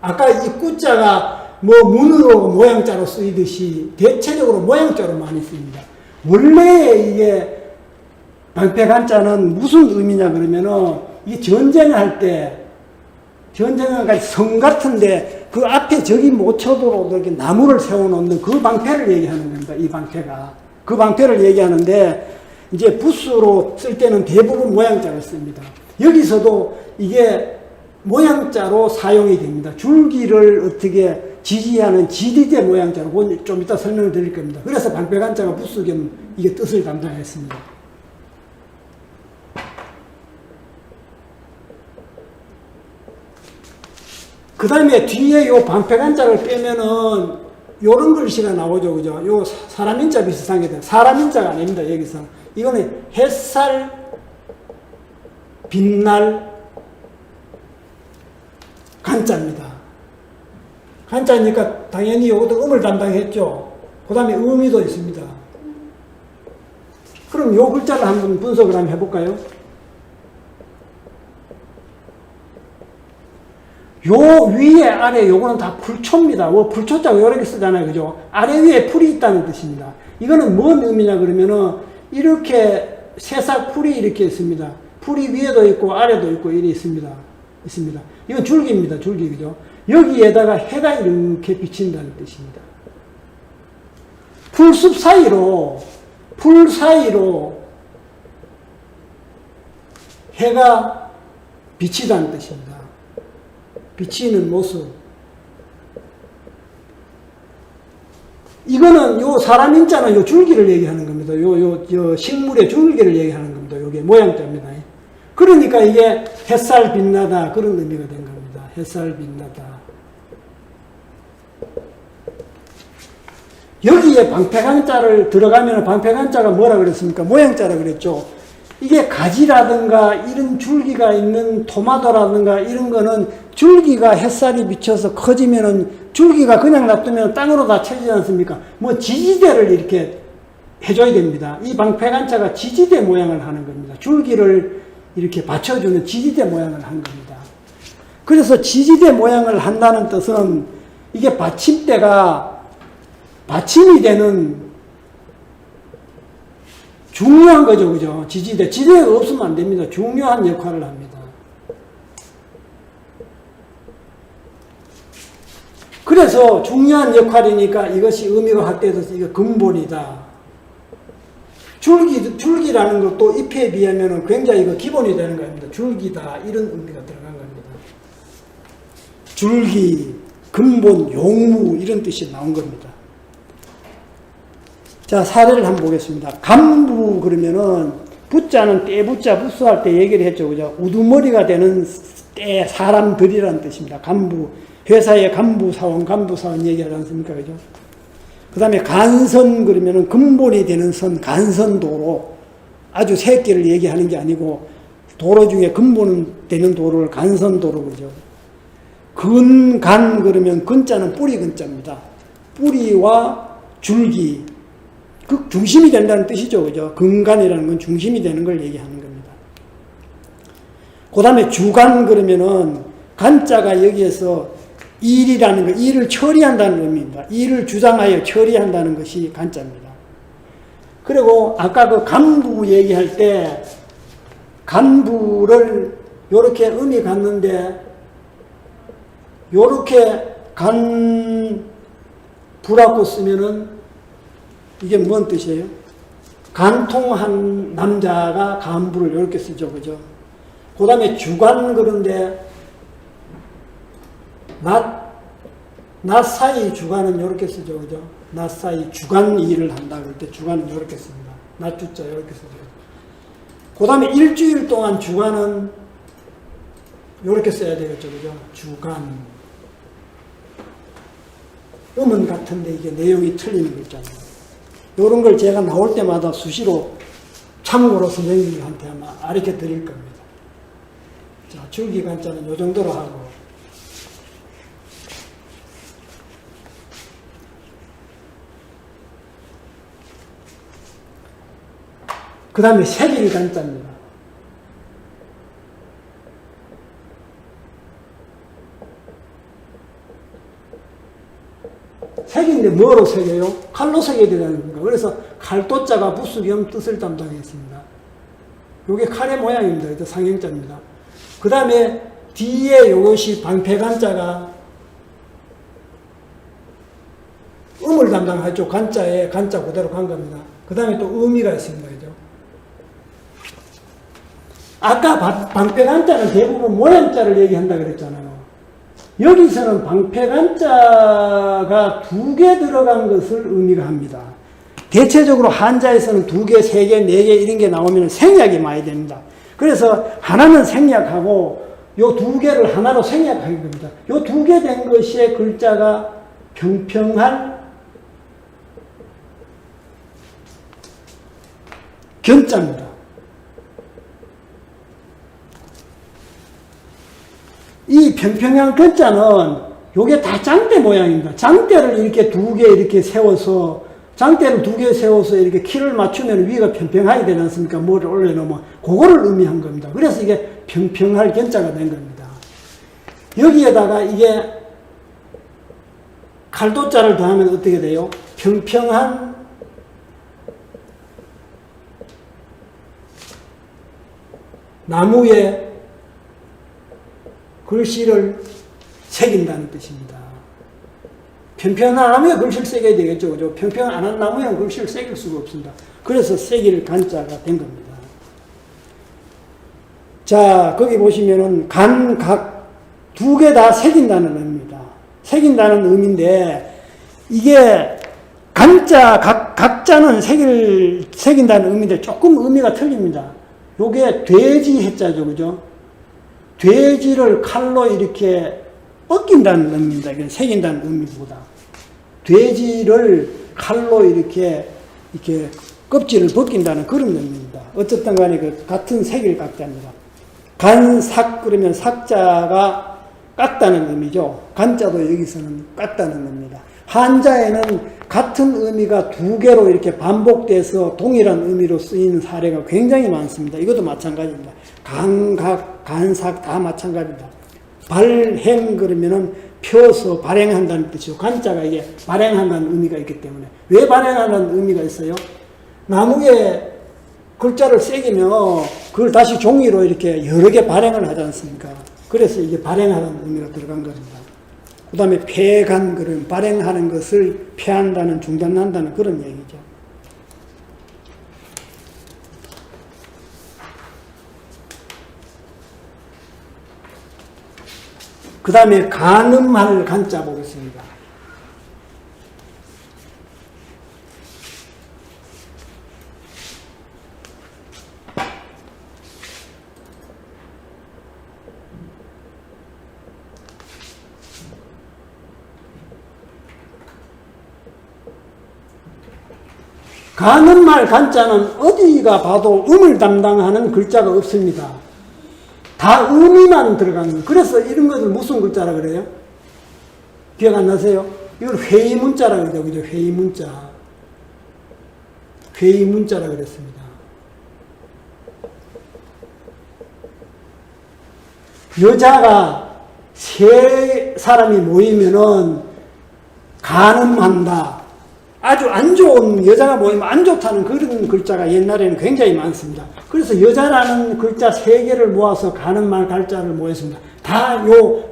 아까 이 꾸자가 뭐 문으로 모양자로 쓰이듯이 대체적으로 모양자로 많이 쓰입니다. 원래 이게 방패간자는 무슨 의미냐 그러면은 이 전쟁할 때 전쟁할 성 같은데 그 앞에 적이 못 쳐도록 이렇게 나무를 세워놓는 그 방패를 얘기하는 겁니다. 이 방패가 그 방패를 얘기하는데 이제 부수로 쓸 때는 대부분 모양자를 씁니다. 여기서도 이게 모양자로 사용이 됩니다. 줄기를 어떻게 지지하는 지지대 모양자로 그건 좀 이따 설명을 드릴 겁니다. 그래서 방패간자가 부수겸 이게 뜻을 담당했습니다. 그 다음에 뒤에 요 방패간자를 빼면은 요런 글씨가 나오죠. 그죠? 요 사람인자 비슷한 게 돼요. 사람인자가 아닙니다. 여기서. 이거는 햇살, 빛날, 간자입니다. 간자니까 당연히 요것도 음을 담당했죠. 그 다음에 의미도 있습니다. 그럼 요 글자를 한번 분석을 한번 해볼까요? 요 위에 아래 요거는 다 풀초입니다. 풀초자가 여러 개 쓰잖아요. 그죠? 아래 위에 풀이 있다는 뜻입니다. 이거는 뭔 의미냐 그러면은 이렇게 새싹 풀이 이렇게 있습니다. 풀이 위에도 있고 아래도 있고 이렇게 있습니다. 이건 줄기입니다. 줄기. 그죠? 여기에다가 해가 이렇게 비친다는 뜻입니다. 풀숲 사이로 풀 사이로 해가 비치다는 뜻입니다. 비치는 모습. 이거는 요 사람 인자는 요 줄기를 얘기하는 겁니다. 요 식물의 줄기를 얘기하는 겁니다. 요게 모양자입니다. 그러니까 이게 햇살 빛나다 그런 의미가 된 겁니다. 햇살 빛나다. 여기에 방패간자를 들어가면 방패간자가 뭐라 그랬습니까? 모양자라 그랬죠. 이게 가지라든가 이런 줄기가 있는 토마토라든가 이런 거는 줄기가 햇살이 비쳐서 커지면은 줄기가 그냥 놔두면 땅으로 다 쳐지지 않습니까? 뭐 지지대를 이렇게 해줘야 됩니다. 이 방패간자가 지지대 모양을 하는 겁니다. 줄기를 이렇게 받쳐주는 지지대 모양을 한 겁니다. 그래서 지지대 모양을 한다는 뜻은 이게 받침대가 받침이 되는 중요한 거죠. 그죠? 지지대. 지지대가 없으면 안 됩니다. 중요한 역할을 합니다. 그래서 중요한 역할이니까 이것이 의미가 확대돼서 이거 근본이다. 줄기라는 것도 잎에 비하면 굉장히 이거 기본이 되는 겁니다. 줄기다. 이런 의미가 들어간 겁니다. 줄기, 근본, 용무 이런 뜻이 나온 겁니다. 자, 사례를 한번 보겠습니다. 간부 그러면은 부자는 떼부자 부수할 때 얘기를 했죠. 그죠? 우두머리가 되는 때 사람들이라는 뜻입니다. 간부. 회사의 간부사원 얘기하지 않습니까? 그죠? 그 다음에 간선 그러면은 근본이 되는 선, 간선도로. 아주 새끼를 얘기하는 게 아니고 도로 중에 근본 되는 도로를 간선도로 그죠? 근간 그러면 근자는 뿌리 근자입니다. 뿌리와 줄기. 그 중심이 된다는 뜻이죠. 그죠? 근간이라는 건 중심이 되는 걸 얘기하는 겁니다. 그 다음에 주간 그러면은 간자가 여기에서 일이라는 거, 일을 처리한다는 의미입니다. 일을 주장하여 처리한다는 것이 간자입니다. 그리고 아까 그 간부 얘기할 때 간부를 요렇게 의미 갔는데 요렇게 간부라고 쓰면은 이게 뭔 뜻이에요? 간통한 남자가 간부를 이렇게 쓰죠. 그죠? 그 다음에 주간 그런데 낮 사이 주간은 이렇게 쓰죠. 그죠? 낮 사이 주간 일을 한다 그럴 때 주간은 이렇게 씁니다. 낮 주자 이렇게 쓰죠. 그 다음에 일주일 동안 주간은 이렇게 써야 되겠죠. 그죠? 주간. 음은 같은데 이게 내용이 틀리는 거 있잖아요. 이런 걸 제가 나올 때마다 수시로 참고로 선생님한테 아마 가르쳐 드릴 겁니다. 자, 줄기간자는 이 정도로 하고, 그 다음에 색일간자입니다. 색인데 뭐로 새겨요? 칼로 새겨야 되는 겁니다. 그래서 칼도자가 부수겸 뜻을 담당했습니다. 이게 칼의 모양입니다. 이제 상형자입니다. 그 다음에 뒤에 이것이 방패간자가 음을 담당하죠. 간자에 간자 그대로 간 겁니다. 그 다음에 또 의미가 있습니다. 그죠? 아까 방패간자는 대부분 모양자를 얘기한다 그랬잖아요. 여기서는 방패간자가 2개 들어간 것을 의미가 합니다. 대체적으로 한자에서는 2개, 3개, 4개 이런 게 나오면 생략이 많이 됩니다. 그래서 하나는 생략하고 요 2개를 하나로 생략하는 겁니다. 요 2개 된 것의 글자가 평평한 견자입니다. 이 평평한 견자는 요게 다 장대 모양입니다. 장대를 이렇게 2개 이렇게 세워서, 장대를 2개 세워서 이렇게 키를 맞추면 위가 평평하게 되지 않습니까? 뭐를 올려놓으면 그거를 의미한 겁니다. 그래서 이게 평평할 견자가 된 겁니다. 여기에다가 이게 칼도자를 더하면 어떻게 돼요? 평평한 나무에 글씨를 새긴다는 뜻입니다. 평평한 나무에 글씨를 새겨야 되겠죠. 그죠? 평평 안 한 나무에 글씨를 새길 수가 없습니다. 그래서 새길 간자가 된 겁니다. 자, 거기 보시면은 간, 각, 2개 다 새긴다는 의미입니다. 새긴다는 의미인데, 이게 간자, 각자는 새긴다는 의미인데 조금 의미가 틀립니다. 요게 돼지 해자죠. 그죠? 돼지를 칼로 이렇게 꺾인다는 의미입니다. 이건 새긴다는 의미보다. 돼지를 칼로 이렇게 껍질을 벗긴다는 그런 의미입니다. 어쨌든 간에 그 같은 색일 각자입니다. 간삭 그러면 삭자가 깎다는 의미죠. 간자도 여기서는 깎다는 의미입니다. 한자에는 같은 의미가 2개로 이렇게 반복돼서 동일한 의미로 쓰이는 사례가 굉장히 많습니다. 이것도 마찬가지입니다. 간각, 간삭 다 마찬가지입니다. 발행 그러면은 펴서 발행한다는 뜻이죠. 간자가 이게 발행한다는 의미가 있기 때문에. 왜 발행한다는 의미가 있어요? 나무에 글자를 새기면 그걸 다시 종이로 이렇게 여러 개 발행을 하지 않습니까? 그래서 이게 발행하는 의미가 들어간 겁니다. 그 다음에 폐간, 그런 발행하는 것을 폐한다는, 중단한다는 그런 얘기죠. 그 다음에 간음할 간자 보겠습니다. 간음할 간자는 어디가 봐도 음을 담당하는 글자가 없습니다. 다 의미만 들어가는 거예요. 그래서 이런 것을 무슨 글자라 그래요? 기억 안 나세요? 이걸 회의문자라 그러죠. 그죠? 회의문자. 회의문자라 그랬습니다. 여자가 3사람이 모이면은 간음한다. 아주 안 좋은, 여자가 모이면 안 좋다는 그런 글자가 옛날에는 굉장히 많습니다. 그래서 여자라는 글자 3개를 모아서 간음할 갈자를 모였습니다. 다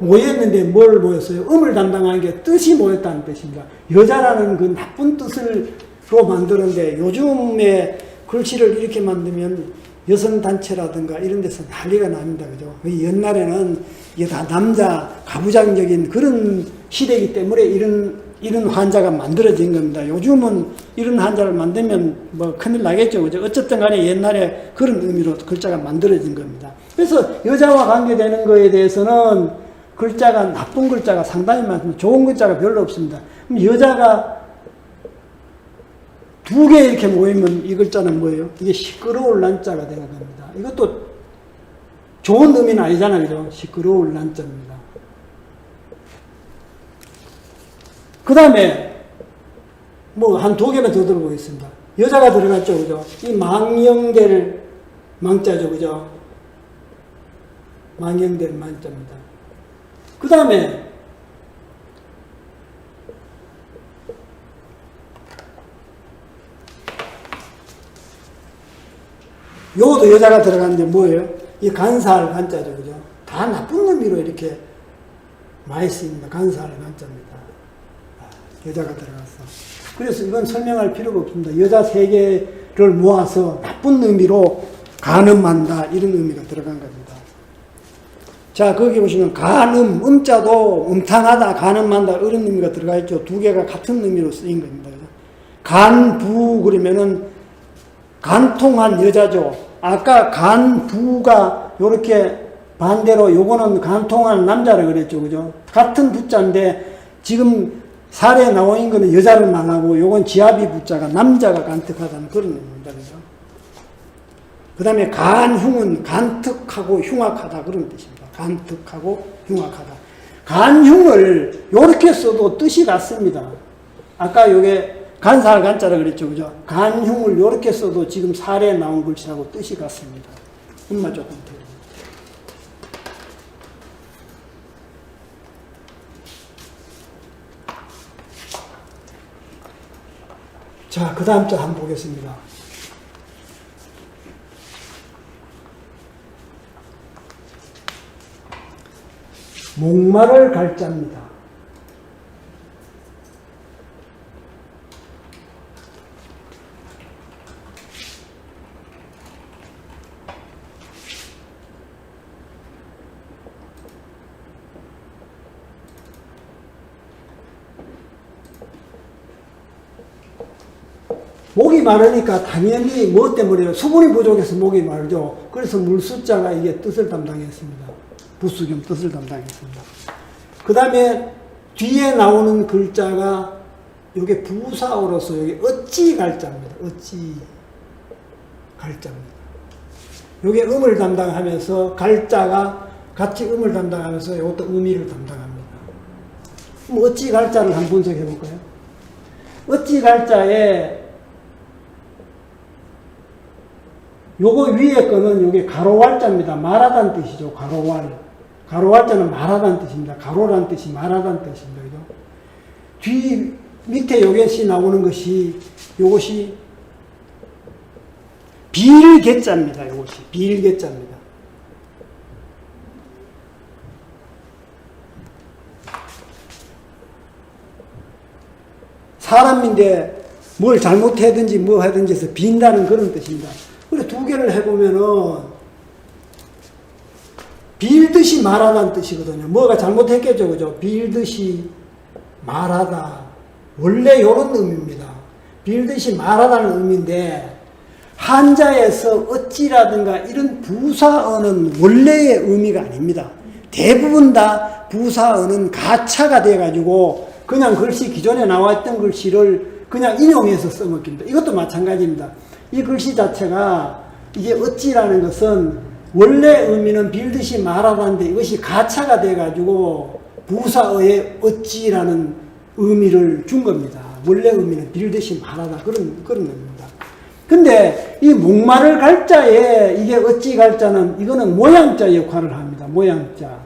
모였는데 뭘 모였어요? 음을 담당하는 게 뜻이 모였다는 뜻입니다. 여자라는 그 나쁜 뜻으로 만드는데 요즘에 글씨를 이렇게 만들면 여성단체라든가 이런 데서 난리가 납니다. 그죠? 옛날에는 이게 다 남자 가부장적인 그런 시대이기 때문에 이런 환자가 만들어진 겁니다. 요즘은 이런 환자를 만들면 뭐 큰일 나겠죠. 그죠? 어쨌든 간에 옛날에 그런 의미로 글자가 만들어진 겁니다. 그래서 여자와 관계되는 거에 대해서는 글자가 나쁜 글자가 상당히 많습니다. 좋은 글자가 별로 없습니다. 그럼 여자가 두 개 이렇게 모이면 이 글자는 뭐예요? 이게 시끄러울 난자가 되는 겁니다. 이것도 좋은 의미는 아니잖아요. 그죠? 시끄러울 난자입니다. 그 다음에 뭐 한 두 개만 더 들어보겠습니다. 여자가 들어갔죠. 그죠? 이 망령될 망자죠. 그죠? 망령될 망자입니다. 그 다음에 요것도 여자가 들어갔는데 뭐예요? 이 간사할 간자죠. 그죠? 다 나쁜 의미로 이렇게 많이 쓰입니다. 간사할 간자입니다. 여자가 들어갔어. 그래서 이건 설명할 필요가 없습니다. 여자 세 개를 모아서 나쁜 의미로 간음한다. 이런 의미가 들어간 겁니다. 자, 거기 보시면 간음, 음자도 음탕하다, 간음한다 이런 의미가 들어가 있죠. 두 개가 같은 의미로 쓰인 겁니다. 간부 그러면은 간통한 여자죠. 아까 간부가 요렇게 반대로 요거는 간통한 남자라 그랬죠. 그죠? 같은 부자인데 지금 사례에 나와 있는 거는 여자를 말하고 요건 지아비 부자가 남자가 간특하다는 그런 의미입니다. 그죠? 그 다음에 간흉은 간특하고 흉악하다 그런 뜻입니다. 간특하고 흉악하다. 간흉을 요렇게 써도 뜻이 같습니다. 아까 요게 간사할 간자라 그랬죠. 그죠? 간흉을 요렇게 써도 지금 사례에 나온 글씨하고 뜻이 같습니다. 음마 조금 더. 자, 그 다음 자 한번 보겠습니다. 목마를 갈자입니다. 목이 마르니까 당연히 뭐 때문에요? 수분이 부족해서 목이 마르죠. 그래서 물숫자가 이게 뜻을 담당했습니다. 부수 겸 뜻을 담당했습니다. 그 다음에 뒤에 나오는 글자가 이게 부사어로서 여기 어찌 갈자입니다. 어찌 갈자입니다. 이게 음을 담당하면서 갈자가 같이 음을 담당하면서 이것도 의미를 담당합니다. 그럼 어찌 갈자를 한번 분석해 볼까요? 어찌 갈자에 요거 위에 거는 요게 가로왈자입니다. 말하다는 뜻이죠. 가로왈. 가로왈자는 말하다는 뜻입니다. 가로라는 뜻이 말하다는 뜻입니다. 그죠? 뒤, 밑에 요것이 나오는 것이, 요것이 빌개자입니다. 요것이. 빌개자입니다. 사람인데 뭘 잘못하든지 뭐 하든지 해서 빈다는 그런 뜻입니다. 그래, 두 개를 해보면은, 빌듯이 말하다는 뜻이거든요. 뭐가 잘못했겠죠, 그죠? 빌듯이 말하다. 원래 이런 의미입니다. 빌듯이 말하다는 의미인데, 한자에서 어찌라든가 이런 부사어는 원래의 의미가 아닙니다. 대부분 다 부사어는 가차가 돼가지고, 그냥 글씨, 기존에 나왔던 글씨를 그냥 인용해서 써먹습니다. 이것도 마찬가지입니다. 이 글씨 자체가 이게 어찌라는 것은 원래 의미는 빌듯이 말하다는데 이것이 가차가 돼가지고 부사어의 어찌라는 의미를 준 겁니다. 원래 의미는 빌듯이 말하다 그런 의미입니다. 근데 이 목마를 갈자에 이게 어찌 갈자는 이거는 모양자 역할을 합니다. 모양자.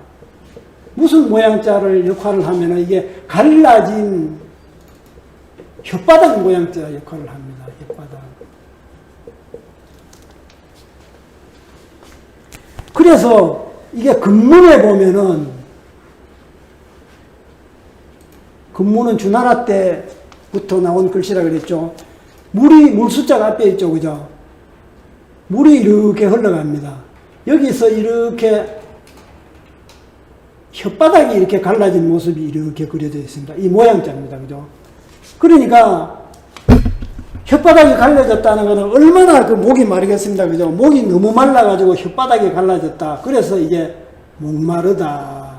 무슨 모양자를 역할을 하면은 이게 갈라진 혓바닥 모양자 역할을 합니다. 혓바닥. 그래서 이게 근문에 보면은 근문은 주나라 때부터 나온 글씨라 그랬죠. 물숫자가 앞에 있죠. 그죠? 물이 이렇게 흘러갑니다. 여기서 이렇게 혓바닥이 이렇게 갈라진 모습이 이렇게 그려져 있습니다. 이 모양자입니다. 그죠? 그러니까 혓바닥이 갈라졌다는 것은 얼마나 그 목이 마르겠습니다. 그죠? 목이 너무 말라가지고 혓바닥이 갈라졌다. 그래서 이게 목마르다는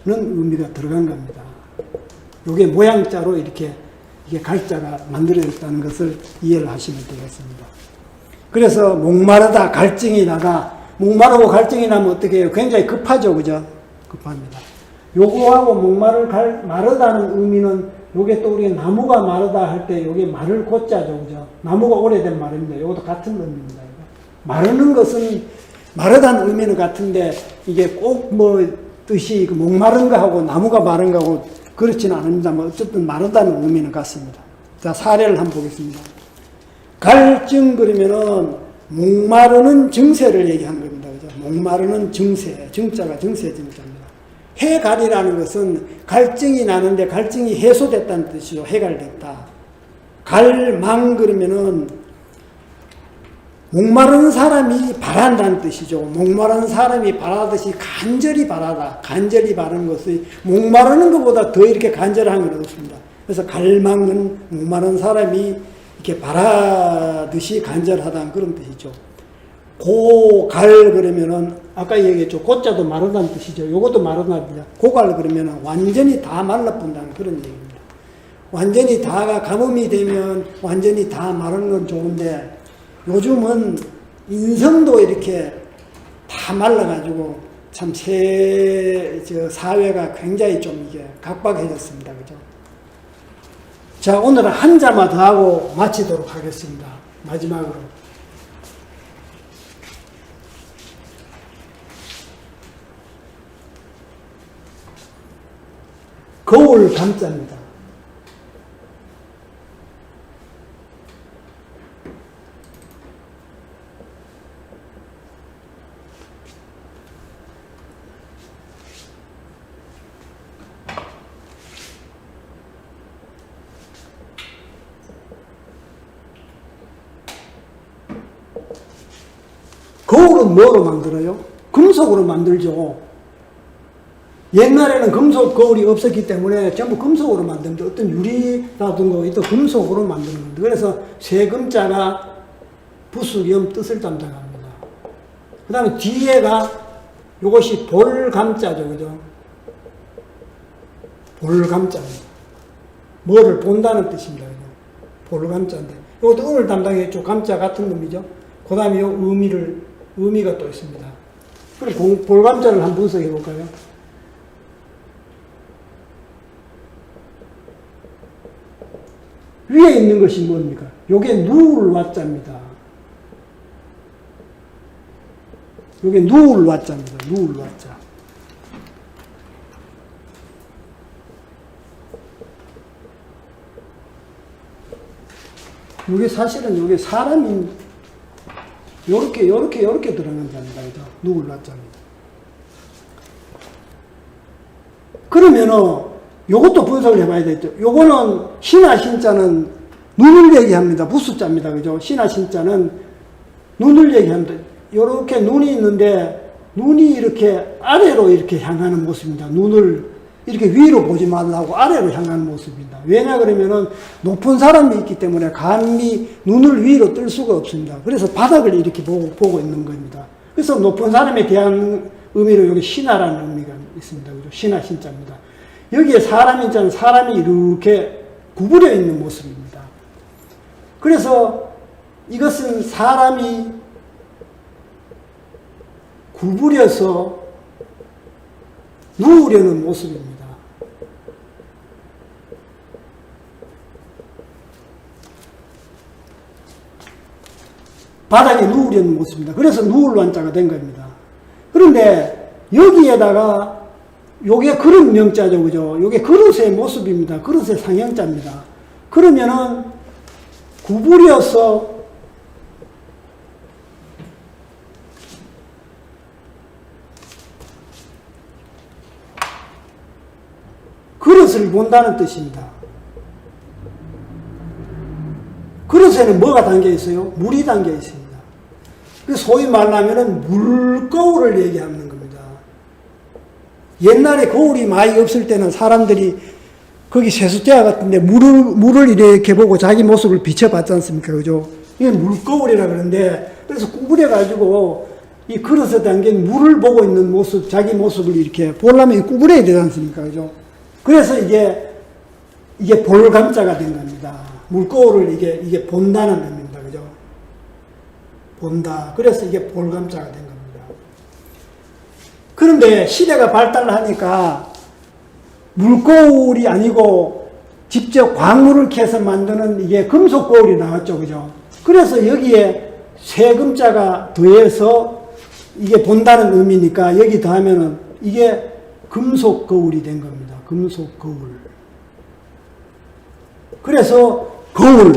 의미가 들어간 겁니다. 요게 모양자로 이렇게 이게 갈자가 만들어졌다는 것을 이해를 하시면 되겠습니다. 그래서 목마르다, 갈증이 나다. 목마르고 갈증이 나면 어떻게 해요? 굉장히 급하죠. 그죠? 급합니다. 요거하고 마르다는 의미는 요게 또 우리 나무가 마르다 할 때 요게 마를 고자죠. 그죠? 나무가 오래된 말입니다. 요것도 같은 의미입니다. 마르는 것은 마르다는 의미는 같은데 이게 꼭 뭐 뜻이 그 목마른 거하고 나무가 마른 거하고 그렇지는 않습니다만 어쨌든 마르다는 의미는 같습니다. 자, 사례를 한번 보겠습니다. 갈증 그러면은 목마르는 증세를 얘기하는 겁니다. 그죠? 목마르는 증세, 증자가 증세 증자입니다. 해갈이라는 것은 갈증이 나는데 갈증이 해소됐다는 뜻이죠. 해갈됐다. 갈망 그러면은 목마른 사람이 바란다는 뜻이죠. 목마른 사람이 바라듯이 간절히 바라다. 간절히 바라는 것이 목마르는 것보다 더 이렇게 간절한 건 없습니다. 그래서 갈망은 목마른 사람이 이렇게 바라듯이 간절하다는 그런 뜻이죠. 고갈 그러면은 아까 얘기했죠. 고자도 마르다는 뜻이죠. 요것도 마르다입니다. 고갈 그러면은 완전히 다 말라붙는다는 그런 얘기입니다. 완전히 다가 가뭄이 되면 완전히 다 마르는 건 좋은데 요즘은 인성도 이렇게 다 말라가지고 참 사회가 굉장히 좀 이게 각박해졌습니다. 그죠? 자, 오늘은 한 자만 더 하고 마치도록 하겠습니다. 마지막으로. 거울 감자입니다. 거울은 뭐로 만들어요? 금속으로 만들죠. 옛날에는 금속 거울이 없었기 때문에 전부 금속으로 만듭니다. 어떤 유리라든가 어떤 금속으로 만드는 겁니다. 그래서 세금자가 부수겸 뜻을 담당합니다. 그 다음에 뒤에가 이것이 볼감자죠. 그죠? 볼감자입니다. 뭐를 본다는 뜻입니다. 그죠? 볼감자인데. 이것도 은을 담당했죠. 감자 같은 놈이죠. 그 다음에 의미가 또 있습니다. 그럼 볼감자를 한번 분석해 볼까요? 위에 있는 것이 뭡니까? 요게 누울 와자입니다. 요게 누울 와자입니다. 누울 와자. 요게 사실은 요게 사람이 요렇게 들어간 겁니다. 누울 와자입니다. 그러면은 요것도 분석을 해봐야 되겠죠. 요거는 신하 신자는 눈을 얘기합니다. 부수자입니다. 그죠? 신하 신자는 눈을 얘기합니다. 요렇게 눈이 있는데 눈이 이렇게 아래로 이렇게 향하는 모습입니다. 눈을 이렇게 위로 보지 말라고 아래로 향하는 모습입니다. 왜냐 그러면은 높은 사람이 있기 때문에 감히 눈을 위로 뜰 수가 없습니다. 그래서 바닥을 이렇게 보고 있는 겁니다. 그래서 높은 사람에 대한 의미로 여기 신하라는 의미가 있습니다. 그죠? 신하 신자입니다. 여기에 사람인자는 사람이 이렇게 구부려 있는 모습입니다. 그래서 이것은 사람이 구부려서 누우려는 모습입니다. 바닥에 누우려는 모습입니다. 그래서 누울 완자가 된 겁니다. 그런데 여기에다가 요게 그릇 명자죠. 그죠? 요게 그릇의 모습입니다. 그릇의 상형자입니다. 그러면은 구부려서 그릇을 본다는 뜻입니다. 그릇에는 뭐가 담겨 있어요? 물이 담겨 있습니다. 소위 말하면은 물거울을 얘기하는 겁니다. 옛날에 거울이 많이 없을 때는 사람들이 거기 세숫대야 같은데 물을 이렇게 보고 자기 모습을 비춰봤지 않습니까? 그죠? 이게 물거울이라 그러는데, 그래서 구부려가지고 이 그릇에 담긴 물을 보고 있는 모습, 자기 모습을 이렇게 보려면 구부려야 되지 않습니까? 그죠? 그래서 이게 볼감자가 된 겁니다. 물거울을 이게 본다는 의미입니다. 그죠? 본다. 그래서 이게 볼감자가 된 겁니다. 그런데 시대가 발달하니까 물거울이 아니고 직접 광물을 캐서 만드는 이게 금속 거울이 나왔죠. 그죠? 그래서 여기에 세금자가 더해서 이게 본다는 의미니까 여기 더하면은 이게 금속 거울이 된 겁니다. 금속 거울. 그래서 거울,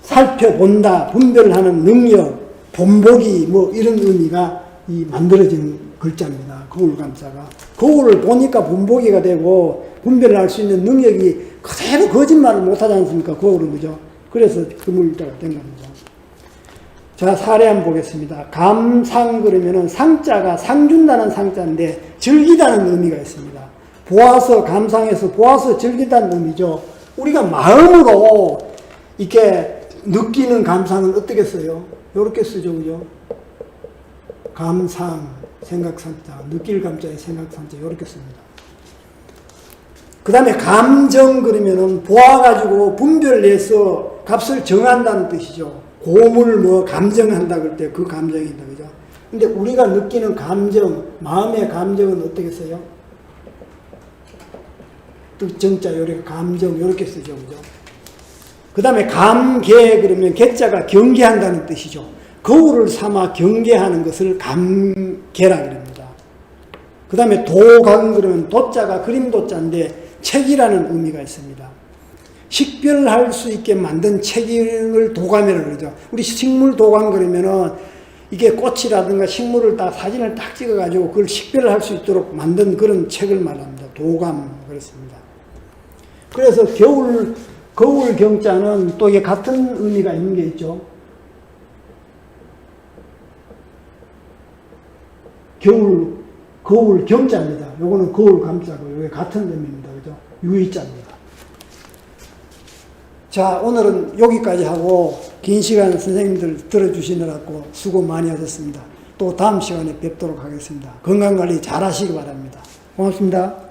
살펴본다, 분별하는 능력, 본보기 뭐 이런 의미가 이 만들어진 글자입니다. 거울 감자가. 거울을 보니까 본보기가 되고 분별을 할 수 있는 능력이 그대로 거짓말을 못하지 않습니까? 거울은. 그죠? 그래서 그 물자가 된 겁니다. 자, 사례 한번 보겠습니다. 감상 그러면은 상자가 상 준다는 상자인데 즐기다는 의미가 있습니다. 보아서 감상해서 보아서 즐기다는 의미죠. 우리가 마음으로 이렇게 느끼는 감상은 어떻게 써요? 이렇게 쓰죠. 그죠? 감상, 생각상자, 느낄 감자에 생각상자 이렇게 씁니다. 그 다음에 감정 그러면은 보아가지고 분별해서 값을 정한다는 뜻이죠. 고물 뭐 감정한다 그럴 때 그 감정이다. 그죠? 근데 우리가 느끼는 감정, 마음의 감정은 어떻게 써요? 뜻정자 요렇게 감정 요렇게 쓰죠. 그죠? 그 다음에 감계 그러면 계자가 경계한다는 뜻이죠. 거울을 삼아 경계하는 것을 감계라 그럽니다. 그 다음에 도감 그러면 도자가 그림 도자인데 책이라는 의미가 있습니다. 식별할 수 있게 만든 책을 도감이라고 그러죠. 우리 식물 도감 그러면은 이게 꽃이라든가 식물을 딱 사진을 딱 찍어가지고 그걸 식별을 할 수 있도록 만든 그런 책을 말합니다. 도감 그렇습니다. 그래서 거울 경자는 또 이게 같은 의미가 있는 게 있죠. 거울 경자입니다. 요거는 거울 감자고, 요게 같은 의미입니다. 그죠? 유의자입니다. 자, 오늘은 여기까지 하고, 긴 시간 선생님들 들어주시느라고 수고 많이 하셨습니다. 또 다음 시간에 뵙도록 하겠습니다. 건강관리 잘 하시기 바랍니다. 고맙습니다.